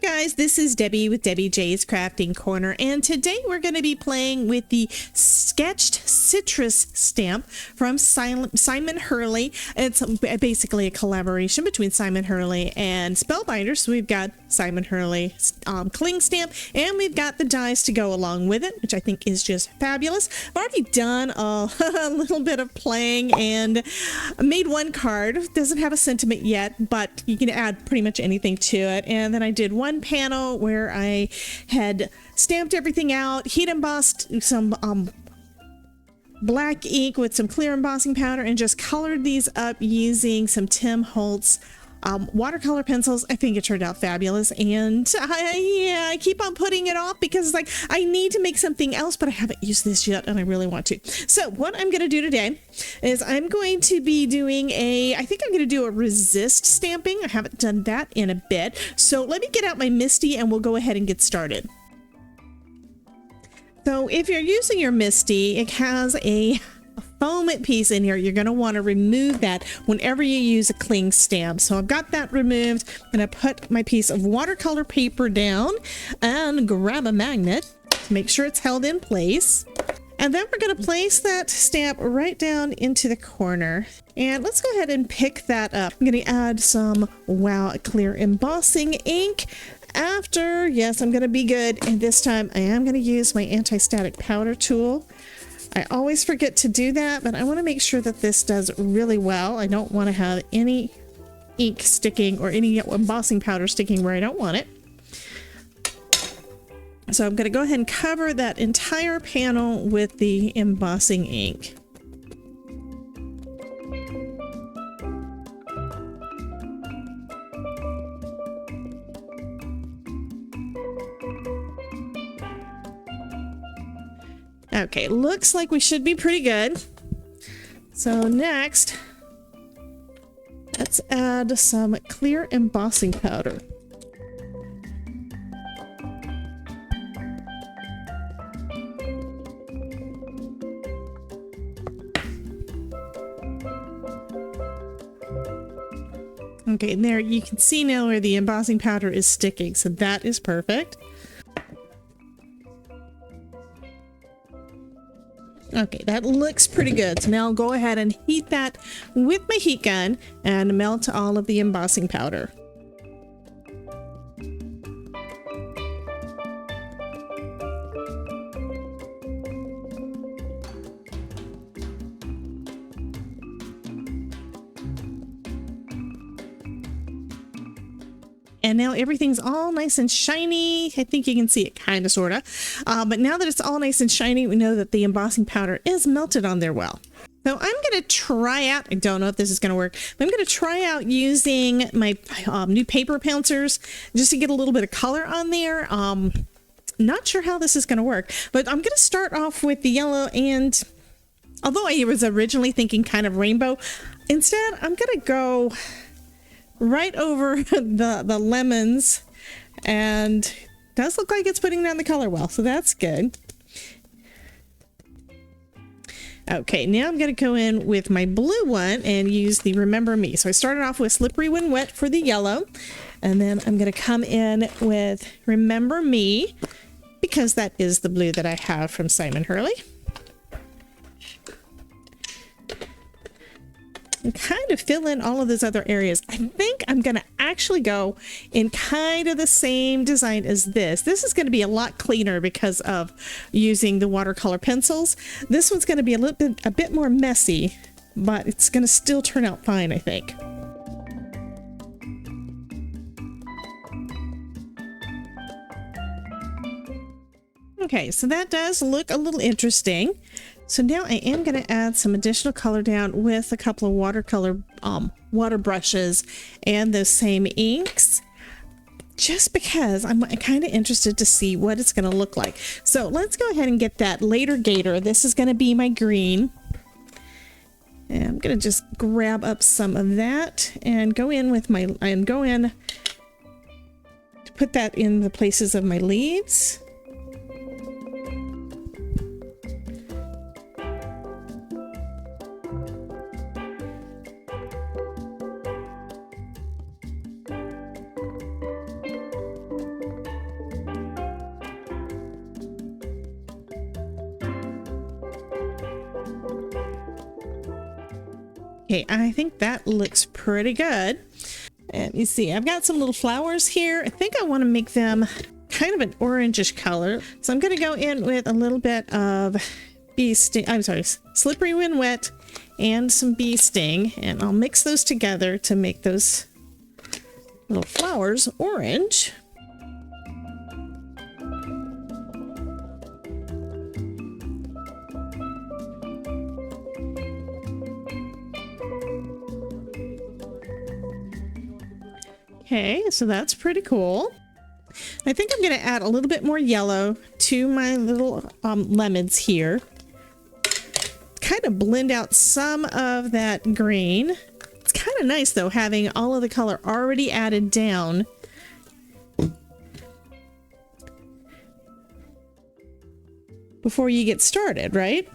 guys, this is Debbie with Debbie J's Crafting Corner, and today we're going to be playing with the Sketched Citrus stamp from Simon Hurley. It's basically a collaboration between Simon Hurley and Spellbinders. So we've got Simon Hurley cling stamp, and we've got the dies to go along with it, which I think is just fabulous. I've already done a little bit of playing and made one card. Doesn't have a sentiment yet, but you can add pretty much anything to it. And then I did one panel where I had stamped everything out, heat embossed some black ink with some clear embossing powder, and just colored these up using some Tim Holtz watercolor pencils. I think it turned out fabulous, and I keep on putting it off because it's like I need to make something else, but I haven't used this yet and I really want to. So what I'm going to do today is I'm going to be doing I think I'm going to do a resist stamping. I haven't done that in a bit, so let me get out my Misty and we'll go ahead and get started. So if you're using your Misty, it has a foam piece in here. You're going to want to remove that whenever you use a cling stamp. So I've got that removed. I'm going to put my piece of watercolor paper down and grab a magnet to make sure it's held in place. And then we're going to place that stamp right down into the corner. And let's go ahead and pick that up. I'm going to add some clear embossing ink. Yes, I'm going to be good. And this time I am going to use my anti-static powder tool. I always forget to do that, but I want to make sure that this does really well. I don't want to have any ink sticking or any embossing powder sticking where I don't want it. So I'm going to go ahead and cover that entire panel with the embossing ink. Okay, looks like we should be pretty good. So next, let's add some clear embossing powder. Okay, and there you can see now where the embossing powder is sticking, so that is perfect. Okay, that looks pretty good. So now I'll go ahead and heat that with my heat gun and melt all of the embossing powder. And now everything's all nice and shiny. I think you can see it kind of, sort of. But now that it's all nice and shiny, we know that the embossing powder is melted on there well. So I'm going to try out, I don't know if this is going to work, but I'm going to try out using my new paper pouncers just to get a little bit of color on there. Not sure how this is going to work, but I'm going to start off with the yellow, and although I was originally thinking kind of rainbow, instead I'm going to go right over the lemons, and it does look like it's putting down the color well, so that's good. Okay, now I'm going to go in with my blue one and use the Remember Me. So I started off with Slippery When Wet for the yellow, and then I'm going to come in with Remember Me because that is the blue that I have from Simon Hurley. And kind of fill in all of those other areas. I think I'm going to actually go in kind of the same design as this. This is going to be a lot cleaner because of using the watercolor pencils. This one's going to be a bit more messy, but it's going to still turn out fine, I think. Okay, so that does look a little interesting. So now I am going to add some additional color down with a couple of watercolor water brushes and those same inks, just because I'm kind of interested to see what it's going to look like. So let's go ahead and get that later gator. This is going to be my green. And I'm going to just grab up some of that and go in to put that in the places of my leaves. Okay, I think that looks pretty good. And you see, I've got some little flowers here. I think I want to make them kind of an orangish color. So I'm going to go in with a little bit of bee sting. I'm sorry, slippery when wet and some bee sting. And I'll mix those together to make those little flowers orange. Okay, so that's pretty cool. I think I'm going to add a little bit more yellow to my little lemons here. Kind of blend out some of that green. It's kind of nice though, having all of the color already added down. Before you get started, right?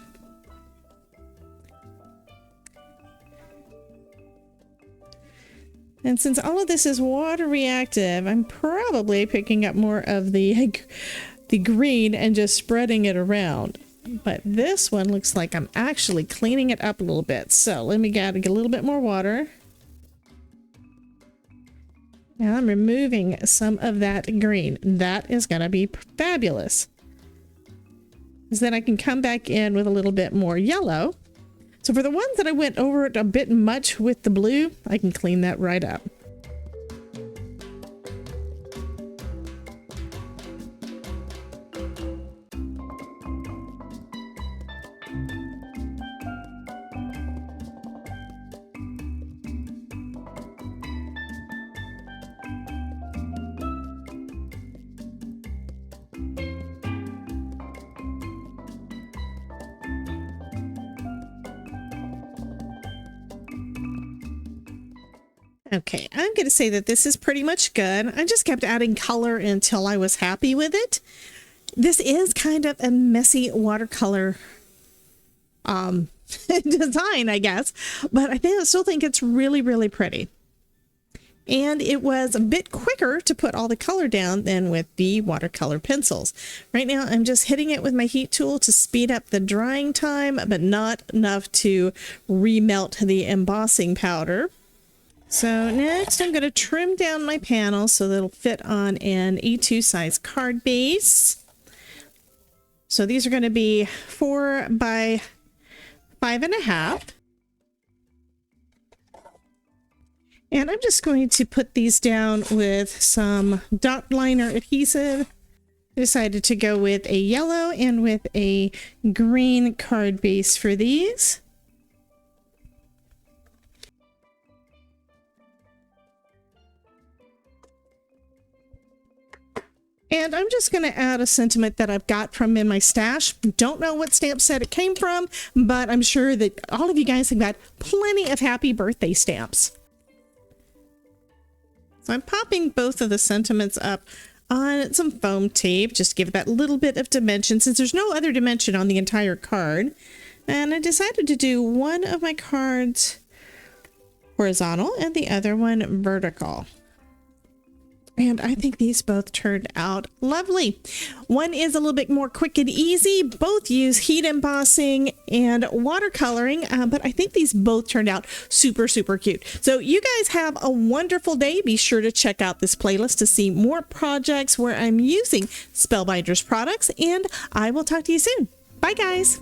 And since all of this is water reactive, I'm probably picking up more of the green and just spreading it around. But this one looks like I'm actually cleaning it up a little bit. So let me get a little bit more water. And I'm removing some of that green. That is going to be fabulous. Because then I can come back in with a little bit more yellow. So for the ones that I went over it a bit much with the blue, I can clean that right up. Okay, I'm going to say that this is pretty much good. I just kept adding color until I was happy with it. This is kind of a messy watercolor design, I guess, but I still think it's really, really pretty. And it was a bit quicker to put all the color down than with the watercolor pencils. Right now, I'm just hitting it with my heat tool to speed up the drying time, but not enough to remelt the embossing powder. So next I'm going to trim down my panel so that it'll fit on an A2 size card base. So these are going to be 4 by 5.5. And I'm just going to put these down with some dot liner adhesive. I decided to go with a yellow and with a green card base for these. And I'm just going to add a sentiment that I've got from in my stash. Don't know what stamp set it came from, but I'm sure that all of you guys have got plenty of happy birthday stamps. So I'm popping both of the sentiments up on some foam tape, just to give it that little bit of dimension, since there's no other dimension on the entire card. And I decided to do one of my cards horizontal and the other one vertical. And I think these both turned out lovely. One is a little bit more quick and easy. Both use heat embossing and watercoloring, but I think these both turned out super, super cute. So you guys have a wonderful day. Be sure to check out this playlist to see more projects where I'm using Spellbinders products, and I will talk to you soon. Bye, guys.